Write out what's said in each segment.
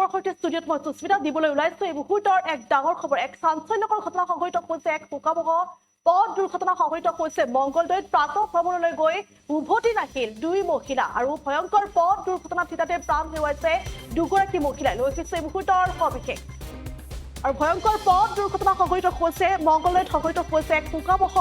খবৰৰ সৈতে ষ্টুডিঅ'ত মই সুস্মিতা দিবলৈ ওলাইছো এই মুহূৰ্তৰ এক ডাঙৰ খবৰ এক চাঞ্চল্যকৰ ঘটনা সংঘটিত হৈছে এক শোকাবহ পথ দুৰ্ঘটনা সংঘটিত হৈছে মংগলদৈত প্ৰাতঃ ভ্ৰমণলৈ গৈ উভতি নাহিল দুই মহিলা আৰু ভয়ংকৰ পথ দুৰ্ঘটনাত থিতাতে প্ৰাণ হেৰুৱাইছে দুগৰাকী মহিলাই লৈ আহিছে এই মুহূৰ্তৰ সবিশেষ আৰু ভয়ংকৰ পথ দুৰ্ঘটনা সংঘটিত হৈছে মংগলদৈত সংঘটিত হৈছে এক শোকাবহ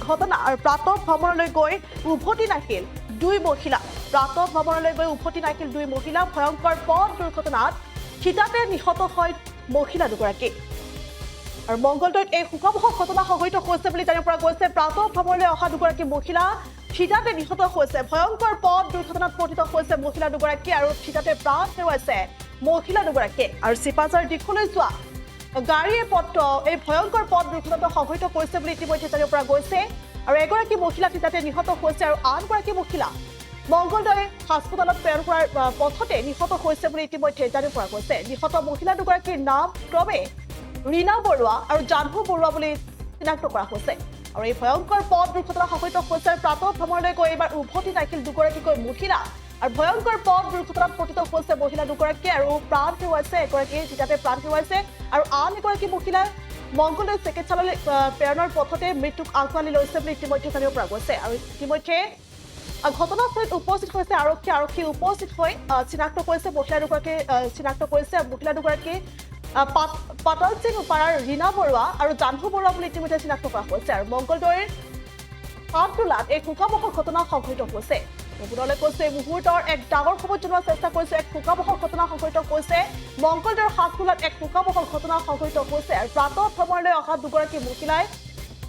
ঘটনা আৰু প্ৰাতঃ ভ্ৰমণলৈ গৈ উভতি নাহিল দুই মহিলা প্ৰাতঃ ভ্ৰমণলৈ গৈ উভতি নাহিল দুই মহিলা ভয়ংকৰ পথ দুৰ্ঘটনাত থিতাতে নিহত হয় মহিলা দুগৰাকী আৰু মংগলদৈত এই শোকাবহ ঘটনা সংঘটিত হৈছে বুলি জানিব পৰা গৈছে প্ৰাতঃ ভ্ৰমণলৈ অহা দুগৰাকী মহিলা থিতাতে নিহত হৈছে ভয়ংকৰ পথ দুৰ্ঘটনাত পতিত হৈছে মহিলা দুগৰাকী আৰু থিতাতে প্ৰাণ হেৰুৱাইছে মহিলা দুগৰাকী আৰু চিপাজাৰ দিশলৈ যোৱা গাড়ীয়ে পথ এই ভয়ংকৰ পথ দুৰ্ঘটনা সংঘটিত কৰিছে বুলি ইতিমধ্যে জানিব পৰা গৈছে আৰু এগৰাকী মহিলা থিতাতে নিহত হৈছে আৰু আনগৰাকী মহিলা মংগলদৈ হাস্পতালত প্ৰেৰণ কৰাৰ পথতে নিহত হৈছে বুলি ইতিমধ্যে জানিব পৰা গৈছে নিহত মহিলা দুগৰাকীৰ নাম ক্ৰমে ৰীনা বৰুৱা আৰু জাহ্নু বৰুৱা বুলি চিনাক্ত কৰা হৈছে আৰু এই ভয়ংকৰ পথ দুৰ্ঘটনা সংঘটিত হৈছে প্ৰাতঃ ভ্ৰমণলৈ গৈ এইবাৰ উভতি নাহিল দুগৰাকীকৈ মহিলা আৰু ভয়ংকৰ পথ দুৰ্ঘটনাত পতিত হৈছে মহিলা দুগৰাকী আৰু প্ৰাণ হেৰুৱাইছে এগৰাকী থিতাতে প্ৰাণ হেৰুৱাইছে আৰু আন এগৰাকী মহিলা মংগলদৈ চিকিৎসালয়লৈ প্ৰেৰণৰ পথতে মৃত্যুক আঁকোৱালি লৈছে বুলি ইতিমধ্যে জানিব পৰা গৈছে আৰু ইতিমধ্যে ঘটনাস্থলীত উপস্থিত হৈছে আৰক্ষী উপস্থিত হৈ চিনাক্ত কৰিছে মহিলা দুগৰাকী চিনাক্ত কৰিছে মহিলা দুগৰাকী পাতল সিং উপাৰাৰ ৰীনা বৰুৱা আৰু জাহ্নু বৰুৱা বুলি ইতিমধ্যে চিনাক্ত কৰা হৈছে আৰু মংগলদৈৰ পাতটোলাত এই শোকাবহ ঘটনা সংঘটিত হৈছে মুহূৰ্তলৈ কৈছে এই মুহূৰ্তৰ এক ডাঙৰ খবৰ জনোৱাৰ চেষ্টা কৰিছে এক শোকাবহ ঘটনা সংঘটিত হৈছে মংগলদৈৰ হাতটোলাত এক শোকাবহ ঘটনা সংঘটিত হৈছে আৰু প্ৰাতঃ ভ্ৰমণলৈ অহা দুগৰাকী মহিলাই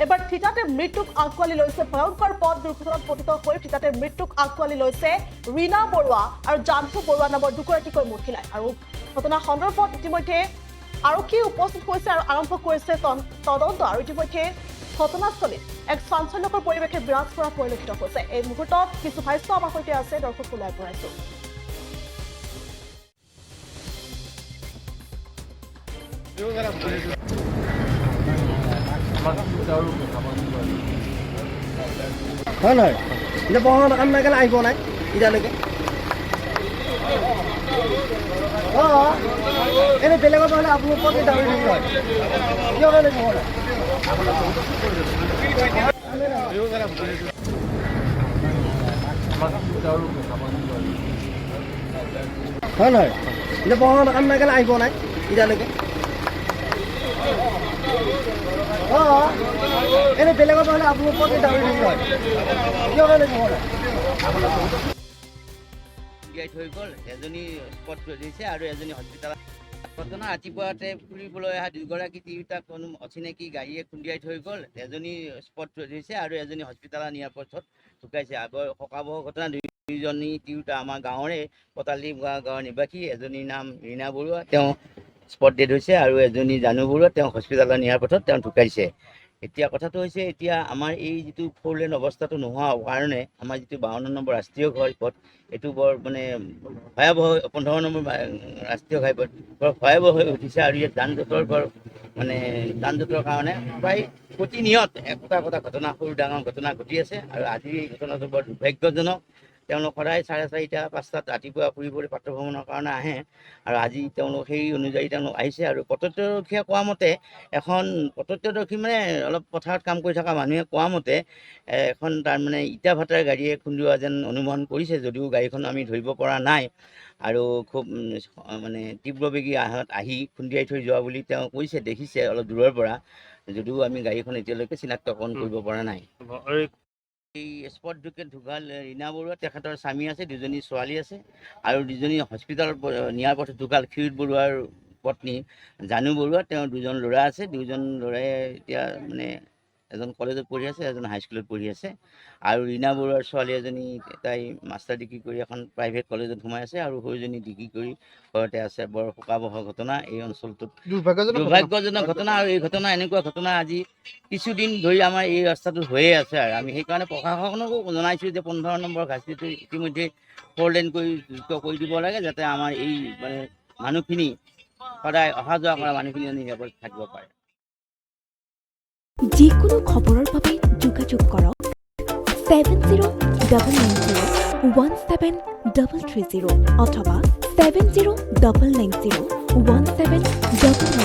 এবাৰ থিতাতে মৃত্যুক আঁকোৱালি লৈছে ভয়ংকৰ পথ দুৰ্ঘটনাত পতিত হৈ থিতাতে মৃত্যুক আঁকোৱালি লৈছে ৰীনা বৰুৱা আৰু জাহ্নু বৰুৱা নামৰ দুগৰাকীকৈ মহিলাই আৰু ঘটনা সন্দৰ্ভত ইতিমধ্যে আৰক্ষী উপস্থিত হৈছে আৰু আৰম্ভ কৰিছে তদন্ত আৰু ইতিমধ্যে ঘটনাস্থলীত এক চাঞ্চল্যকৰ পৰিৱেশে বিৰাজ কৰা পৰিলক্ষিত হৈছে এই মুহূৰ্তত কিছু ভাষ্য আমাৰ সৈতে আছে দৰ্শক ওলাই পৰাইছো হয় নহয় এতিয়া পঢ়া কাম নাই কাৰণে আহিব নাই এতিয়ালৈকে অঁ এনেই বেলেগত নহ'লে আপোনাৰ ওপৰতে দাবী থাকিব হয় কিয় কাৰণে নহয় হয় নহয় এতিয়া পঢ়া কাম নাই কাৰণে আহিব নাই এতিয়ালৈকে অঁ এনেই বেলেগত নহ'লে আপোনাৰ ওপৰতে দাবী থাকিব হয় কিয় কাৰণে নহয় হৈ গ'ল এজনী স্পট দিছে আৰু এজনী হস্পিটেলত ঘটনা ৰাতিপুৱাতে ফুৰিবলৈ অহা দুগৰাকী তিনিটা কোনো অচিনাকি গাড়ীয়ে খুন্দিয়াই থৈ গ'ল এজনী স্পট দিছে আৰু এজনী হস্পিটেলত নিয়াৰ পথত ঢুকাইছে আগৰ শোকাবহ ঘটনা দুইজনী তিনিওটা আমাৰ গাঁৱৰে পতালি গাঁৱৰ নিবাসী এজনীৰ নাম ৰীনা বৰুৱা তেওঁ স্পট ডেড হৈছে আৰু এজনী জাহ্নু বৰুৱা তেওঁ হস্পিটেলত নিয়াৰ পথত তেওঁ ঢুকাইছে এতিয়া কথাটো হৈছে এতিয়া আমাৰ এই যিটো 4 লেন অৱস্থাটো নোহোৱাৰ কাৰণে আমাৰ যিটো 52 নম্বৰ ৰাষ্ট্ৰীয় ঘাইপথ এইটো বৰ মানে ভয়াৱহ 15 নম্বৰ ৰাষ্ট্ৰীয় ঘাইপথ বৰ ভয়াৱহ হৈ উঠিছে আৰু ইয়াত যান জঁটৰ কাৰণে প্ৰায় প্ৰতিনিয়ত একোটা ঘটনা সৰু ডাঙৰ ঘটনা ঘটি আছে আৰু আজি এই ঘটনাটো বৰ দুৰ্ভাগ্যজনক তেওঁলোক সদায় 4:30 5টাত ৰাতিপুৱা ফুৰিবলৈ প্ৰাতঃ ভ্ৰমণৰ কাৰণে আহে আৰু আজি তেওঁলোক সেই অনুযায়ী তেওঁলোক আহিছে আৰু প্ৰত্যক্ষদৰ্শীয়ে কোৱা মতে এখন প্ৰত্যক্ষদৰ্শী মানে অলপ পথাৰত কাম কৰি থকা মানুহে কোৱা মতে এখন তাৰমানে ইটা ভাটাৰ গাড়ীয়ে খুন্দোৱা যেন অনুমান কৰিছে যদিও গাড়ীখন আমি ধৰিব পৰা নাই আৰু খুব মানে তীব্ৰবেগী আহি খুন্দিয়াই থৈ যোৱা বুলি তেওঁ কৈছে দেখিছে অলপ দূৰৰ পৰা যদিও আমি গাড়ীখন এতিয়ালৈকে চিনাক্তকৰণ কৰিব পৰা নাই এই স্পট ঢুকাল ৰীনা বৰুৱা তেখেতৰ স্বামী আছে দুজনী ছোৱালী আছে আৰু দুজনী হস্পিটেলত নিয়াৰ পথত ঢুকাল ক্ষীৰোদ বৰুৱাৰ পত্নী জাহ্নু বৰুৱা তেওঁৰ দুজন ল'ৰা আছে দুজন ল'ৰাই এতিয়া মানে এজন কলেজত পঢ়ি আছে এজন হাইস্কুলত পঢ়ি আছে আৰু ৰীনা বৰুৱাৰ ছোৱালী এজনী তাই মাষ্টাৰ ডিগ্ৰী কৰি এখন প্ৰাইভেট কলেজত সোমাই আছে আৰু সৰুজনী ডিগ্ৰী কৰি ঘৰতে আছে বৰ শোকাবহ ঘটনা এই অঞ্চলটোত দুৰ্ভাগ্যজনক ঘটনা আৰু এই ঘটনা এনেকুৱা ঘটনা আজি কিছুদিন ধৰি আমাৰ এই ৰাস্তাটোত হৈয়ে আছে আৰু আমি সেইকাৰণে প্ৰশাসনকো জনাইছোঁ যে 15 নম্বৰ ঘাটিটো ইতিমধ্যে 4 লেন কৰি দিব লাগে যাতে আমাৰ এই মানে মানুহখিনি সদায় অহা যোৱা কৰা মানুহখিনি নিৰাপদ থাকিব পাৰে যিকোনো খবৰৰ বাবে যোগাযোগ কৰক 7099017330 অথবা 709901 1700